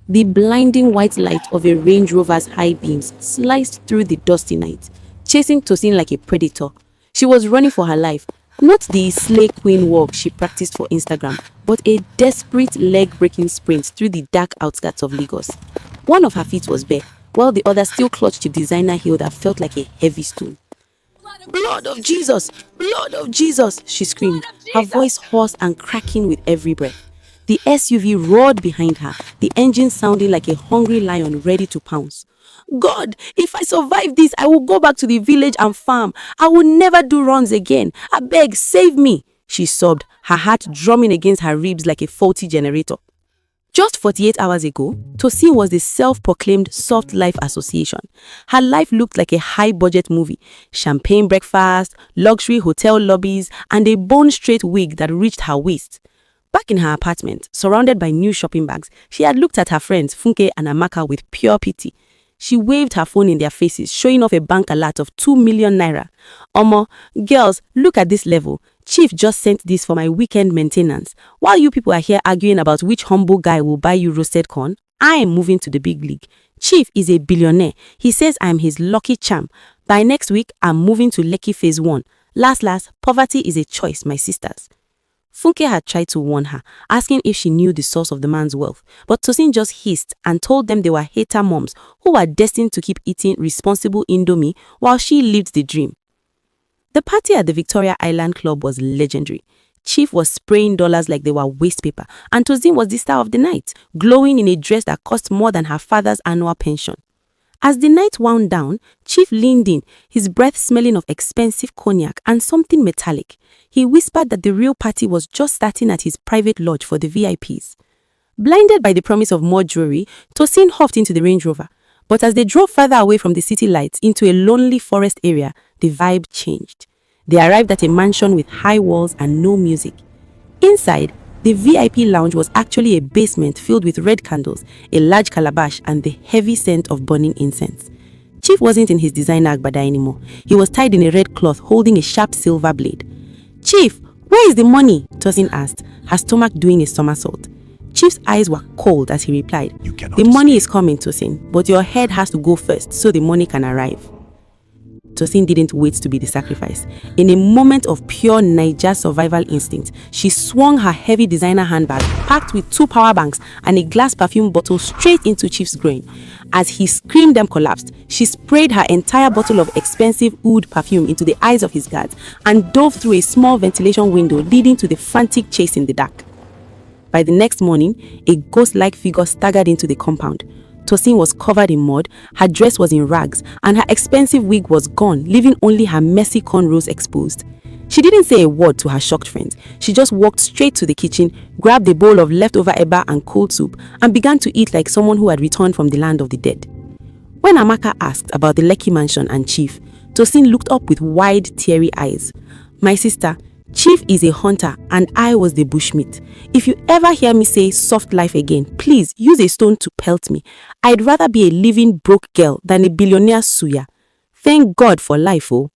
The blinding white light of a Range Rover's high beams sliced through the dusty night, chasing Tosin like a predator. She was running for her life, not the slay queen walk she practiced for Instagram, but a desperate leg-breaking sprint through the dark outskirts of Lagos. One of her feet was bare, while the other still clutched a designer heel that felt like a heavy stone. "Blood of Jesus! Blood of Jesus!" she screamed, her voice hoarse and cracking with every breath. The SUV roared behind her, the engine sounding like a hungry lion ready to pounce. "God, if I survive this, I will go back to the village and farm. I will never do runs again. I beg, save me," she sobbed, her heart drumming against her ribs like a faulty generator. Just 48 hours ago, Tosin was the self-proclaimed Soft Life Association. Her life looked like a high-budget movie. Champagne breakfast, luxury hotel lobbies, and a bone-straight wig that reached her waist. Back in her apartment, surrounded by new shopping bags, she had looked at her friends Funke and Amaka with pure pity. She waved her phone in their faces, showing off a bank alert of 2 million naira. "Omo, girls, look at this level. Chief just sent this for my weekend maintenance. While you people are here arguing about which humble guy will buy you roasted corn, I am moving to the big league. Chief is a billionaire. He says I am his lucky charm. By next week, I'm moving to Lekki Phase 1. Last, poverty is a choice, my sisters." Funke had tried to warn her, asking if she knew the source of the man's wealth, but Tosin just hissed and told them they were hater moms who were destined to keep eating responsible Indomie while she lived the dream. The party at the Victoria Island Club was legendary. Chief was spraying dollars like they were waste paper, and Tosin was the star of the night, glowing in a dress that cost more than her father's annual pension. As the night wound down, Chief leaned in, his breath smelling of expensive cognac and something metallic. He whispered that the real party was just starting at his private lodge for the VIPs. Blinded by the promise of more jewelry, Tosin huffed into the Range Rover. But as they drove further away from the city lights into a lonely forest area, the vibe changed. They arrived at a mansion with high walls and no music. Inside, the VIP lounge was actually a basement filled with red candles, a large calabash, and the heavy scent of burning incense. Chief wasn't in his designer agbada anymore. He was tied in a red cloth holding a sharp silver blade. "Chief, where is the money?" Tosin asked, her stomach doing a somersault. Chief's eyes were cold as he replied, "The money is coming, Tosin, but your head has to go first so the money can arrive." Tosin didn't wait to be the sacrifice. In a moment of pure Niger survival instinct, she swung her heavy designer handbag, packed with 2 power banks and a glass perfume bottle straight into Chief's groin. As he screamed and collapsed, she sprayed her entire bottle of expensive oud perfume into the eyes of his guards and dove through a small ventilation window leading to the frantic chase in the dark. By the next morning, a ghost-like figure staggered into the compound. Tosin was covered in mud, her dress was in rags, and her expensive wig was gone, leaving only her messy cornrows exposed. She didn't say a word to her shocked friends. She just walked straight to the kitchen, grabbed a bowl of leftover eba and cold soup, and began to eat like someone who had returned from the land of the dead. When Amaka asked about the Lekki mansion and Chief, Tosin looked up with wide, teary eyes. "My sister, Chief is a hunter and I was the bushmeat. If you ever hear me say soft life again, please use a stone to pelt me. I'd rather be a living broke girl than a billionaire suya. Thank God for life, oh."